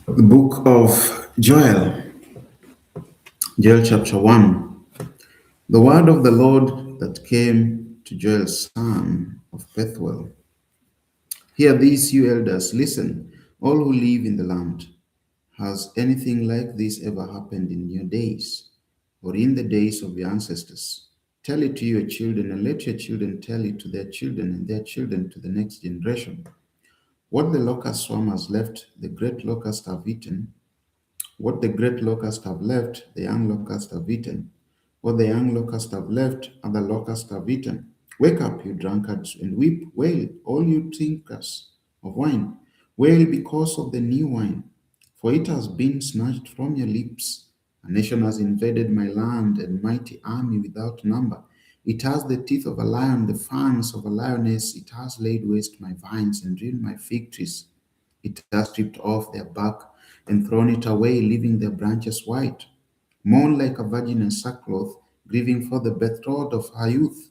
The book of Joel chapter 1. The word of the Lord that came to Joel, son of Bethuel. Hear these, you elders, listen, all who live in the land. Has anything like this ever happened in your days, or in the days of your ancestors? Tell it to your children, and let your children tell it to their children, and their children to the next generation. What the locust swarm has left, the great locusts have eaten. What the great locusts have left, the young locusts have eaten. What the young locusts have left, other locusts have eaten. Wake up, you drunkards, and weep, wail, all you drinkers of wine. Wail because of the new wine, for it has been snatched from your lips. A nation has invaded my land, and mighty army without number. It has the teeth of a lion, the fangs of a lioness. It has laid waste my vines and ruined my fig trees. It has stripped off their bark and thrown it away, leaving their branches white. Mourn like a virgin in sackcloth, grieving for the betrothed of her youth.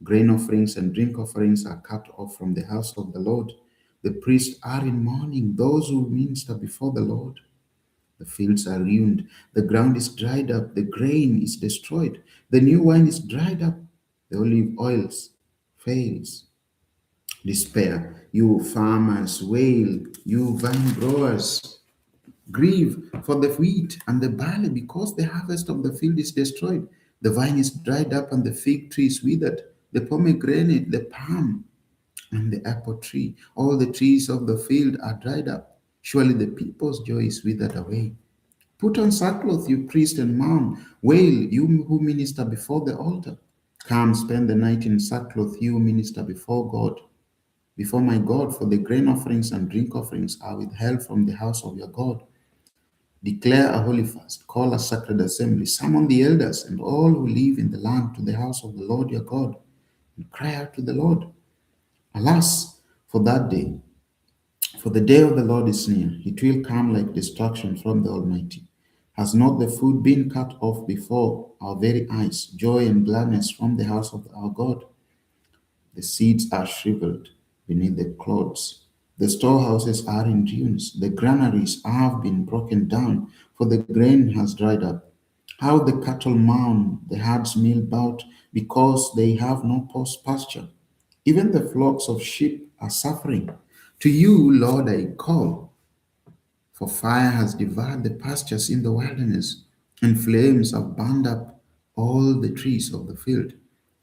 Grain offerings and drink offerings are cut off from the house of the Lord. The priests are in mourning, those who minister before the Lord. The fields are ruined, the ground is dried up, the grain is destroyed, the new wine is dried up, the olive oils fails. Despair, you farmers, wail, you vine growers. Grieve for the wheat and the barley, because the harvest of the field is destroyed. The vine is dried up and the fig tree is withered, the pomegranate, the palm, and the apple tree. All the trees of the field are dried up. Surely the people's joy is withered away. Put on sackcloth, you priest, and mourn. Wail, you who minister before the altar. Come, spend the night in sackcloth, you who minister before God. Before my God, for the grain offerings and drink offerings are withheld from the house of your God. Declare a holy fast, call a sacred assembly, summon the elders and all who live in the land to the house of the Lord your God, and cry out to the Lord. Alas, for that day, for the day of the Lord is near. It will come like destruction from the Almighty. Has not the food been cut off before our very eyes, joy and gladness from the house of our God? The seeds are shriveled beneath the clods. The storehouses are in ruins. The granaries have been broken down, for the grain has dried up. How the cattle mourn, the herds mill about, because they have no pasture. Even the flocks of sheep are suffering. To you, Lord, I call, for fire has devoured the pastures in the wilderness, and flames have burned up all the trees of the field.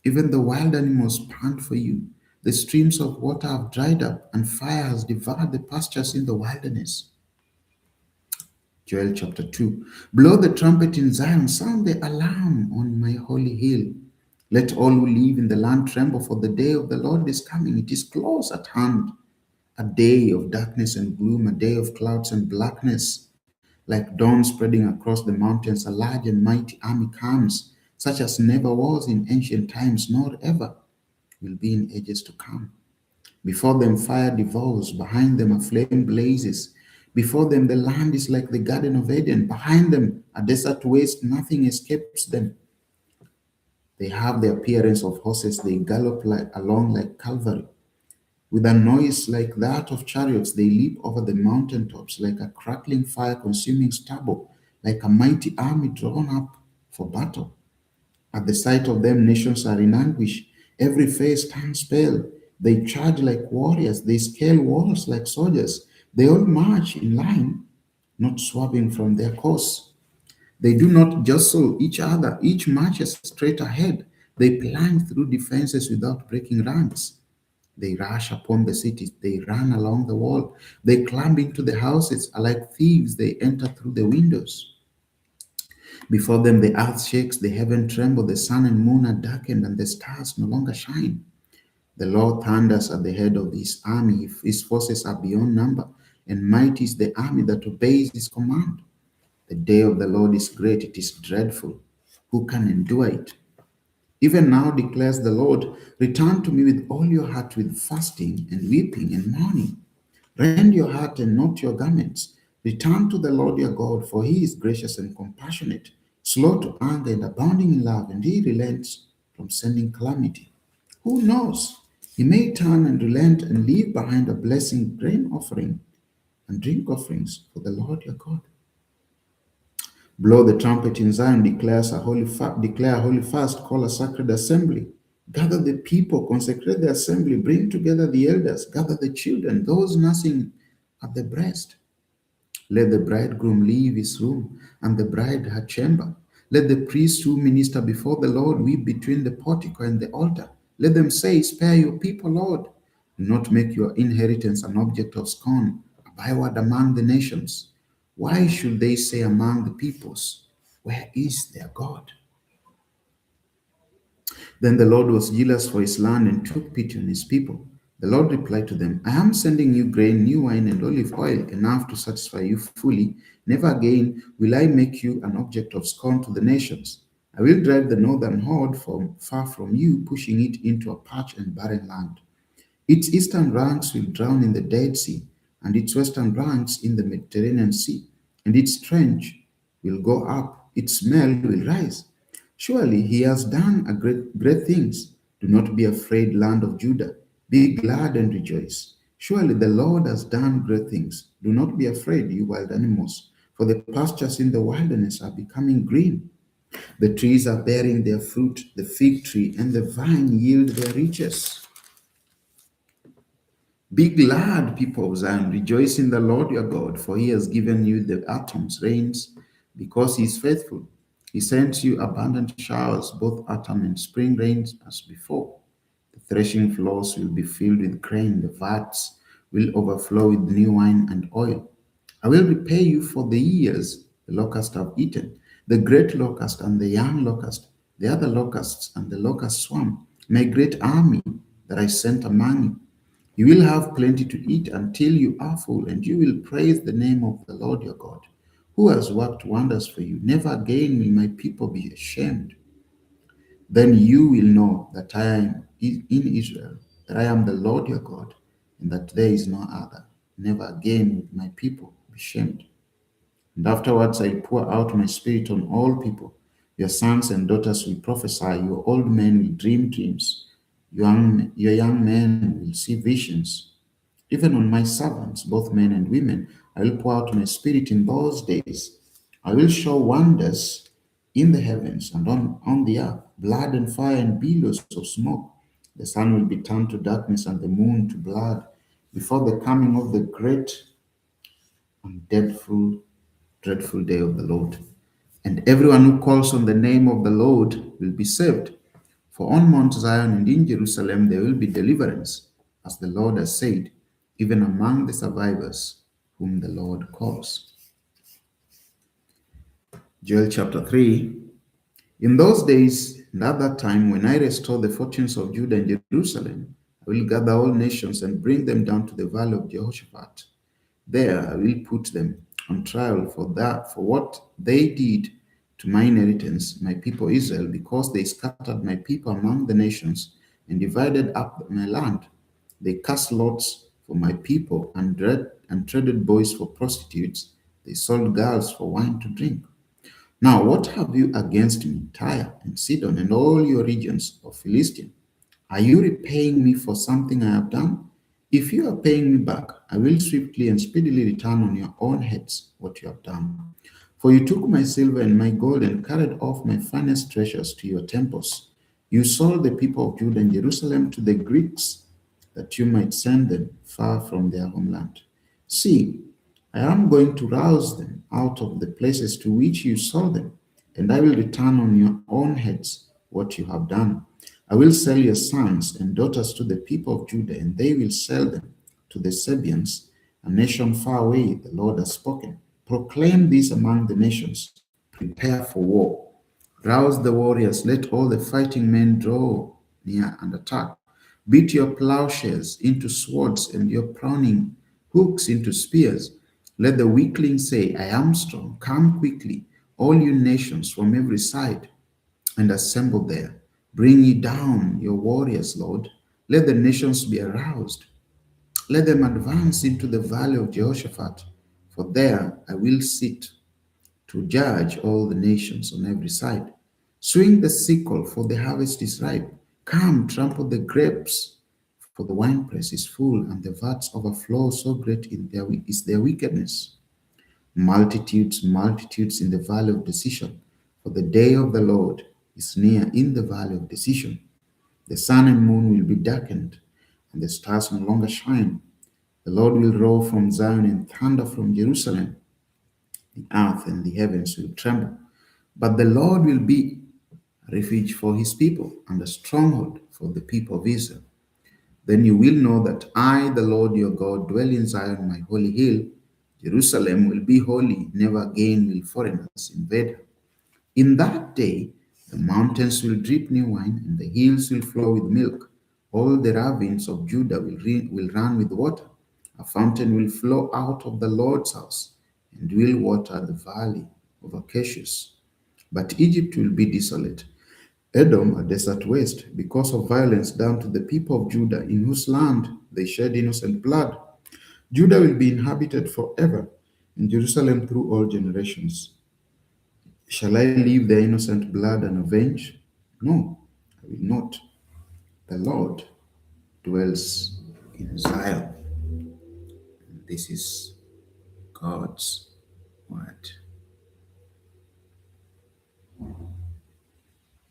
Even the wild animals pant for you. The streams of water have dried up, and fire has devoured the pastures in the wilderness. Joel chapter 2. Blow the trumpet in Zion, sound the alarm on my holy hill. Let all who live in the land tremble, for the day of the Lord is coming. It is close at hand. A day of darkness and gloom, a day of clouds and blackness. Like dawn spreading across the mountains, a large and mighty army comes, such as never was in ancient times, nor ever will be in ages to come. Before them fire devours, behind them a flame blazes. Before them the land is like the Garden of Eden, behind them a desert waste, nothing escapes them. They have the appearance of horses, they gallop along like cavalry. With a noise like that of chariots, they leap over the mountain tops like a crackling fire consuming stubble, like a mighty army drawn up for battle. At the sight of them, nations are in anguish. Every face turns pale. They charge like warriors. They scale walls like soldiers. They all march in line, not swerving from their course. They do not jostle each other. Each marches straight ahead. They plunge through defenses without breaking ranks. They rush upon the cities. They run along the wall. They climb into the houses. Like thieves, they enter through the windows. Before them, the earth shakes, the heaven tremble, the sun and moon are darkened, and the stars no longer shine. The Lord thunders at the head of his army. His forces are beyond number, and mighty is the army that obeys his command. The day of the Lord is great, it is dreadful. Who can endure it? Even now declares the Lord, return to me with all your heart, with fasting and weeping and mourning. Rend your heart and not your garments. Return to the Lord your God, for he is gracious and compassionate, slow to anger and abounding in love, and he relents from sending calamity. Who knows? He may turn and relent and leave behind a blessing grain offering and drink offerings for the Lord your God. Blow the trumpet in Zion, declare a holy fast, call a sacred assembly. Gather the people, consecrate the assembly, bring together the elders, gather the children, those nursing at the breast. Let the bridegroom leave his room, and the bride her chamber. Let the priests who minister before the Lord weep between the portico and the altar. Let them say, Spare your people, Lord. Do not make your inheritance an object of scorn, a byword among the nations. Why should they say among the peoples, Where is their God? Then the Lord was jealous for his land and took pity on his people. The Lord replied to them, I am sending you grain, new wine, and olive oil, enough to satisfy you fully. Never again will I make you an object of scorn to the nations. I will drive the northern horde from far from you, pushing it into a parched and barren land. Its eastern ranks will drown in the Dead Sea, and its western ranks in the Mediterranean Sea, and its trench will go up, its smell will rise. Surely he has done a great things. Do not be afraid, land of Judah. Be glad and rejoice. Surely the Lord has done great things. Do not be afraid, you wild animals, for the pastures in the wilderness are becoming green. The trees are bearing their fruit, the fig tree and the vine yield their riches. Be glad, people of Zion, rejoice in the Lord your God, for he has given you the autumn's rains, because he is faithful. He sends you abundant showers, both autumn and spring rains as before. The threshing floors will be filled with grain, the vats will overflow with new wine and oil. I will repay you for the years the locusts have eaten, the great locust and the young locust, the other locusts and the locust swarm, my great army that I sent among you. You will have plenty to eat until you are full, and you will praise the name of the Lord your God, who has worked wonders for you. Never again will my people be ashamed. Then you will know that I am in Israel, that I am the Lord your God, and that there is no other. Never again will my people be shamed. And afterwards I pour out my spirit on all people. Your sons and daughters will prophesy, your old men will dream dreams, your young men will see visions. Even on my servants, both men and women, I will pour out my spirit in those days. I will show wonders in the heavens and on the earth, blood and fire and billows of smoke. The sun will be turned to darkness and the moon to blood before the coming of the great and dreadful day of the Lord. And everyone who calls on the name of the Lord will be saved. For on Mount Zion and in Jerusalem there will be deliverance, as the Lord has said, even among the survivors whom the Lord calls. Joel chapter 3. In those days and at that time, when I restore the fortunes of Judah and Jerusalem, I will gather all nations and bring them down to the valley of Jehoshaphat. There I will put them on trial for what they did to my inheritance, my people Israel, because they scattered my people among the nations and divided up my land. They cast lots for my people and traded boys for prostitutes. They sold girls for wine to drink. Now, what have you against me, Tyre and Sidon, and all your regions of Philistia? Are you repaying me for something I have done? If you are paying me back, I will swiftly and speedily return on your own heads what you have done. For you took my silver and my gold and carried off my finest treasures to your temples. You sold the people of Judah and Jerusalem to the Greeks, that you might send them far from their homeland. See, I am going to rouse them out of the places to which you sold them, and I will return on your own heads what you have done. I will sell your sons and daughters to the people of Judah, and they will sell them to the Sabeans, a nation far away. The Lord has spoken. Proclaim this among the nations. Prepare for war. Rouse the warriors. Let all the fighting men draw near and attack. Beat your plowshares into swords and your pruning hooks into spears. Let the weakling say, I am strong. Come quickly, all you nations from every side, and assemble there. Bring ye down your warriors, Lord. Let the nations be aroused. Let them advance into the valley of Jehoshaphat, for there I will sit to judge all the nations on every side. Swing the sickle, for the harvest is ripe. Come, trample the grapes, For the winepress is full, and the vats overflow. So great is their wickedness. Multitudes, multitudes in the valley of decision. For the day of the Lord is near in the valley of decision. The sun and moon will be darkened, and the stars no longer shine. The Lord will roar from Zion and thunder from Jerusalem. The earth and the heavens will tremble. But the Lord will be a refuge for his people and a stronghold for the people of Israel. Then you will know that I, the Lord your God, dwell in Zion, my holy hill. Jerusalem will be holy. Never again will foreigners invade her. In that day, the mountains will drip new wine, and the hills will flow with milk. All the ravines of Judah will run with water. A fountain will flow out of the Lord's house, and will water the valley of Acacias. But Egypt will be desolate, Edom a desert waste, because of violence done to the people of Judah, in whose land they shed innocent blood. Judah will be inhabited forever, and Jerusalem through all generations. Shall I leave their innocent blood unavenged? No, I will not. The Lord dwells in Zion. This is God's word.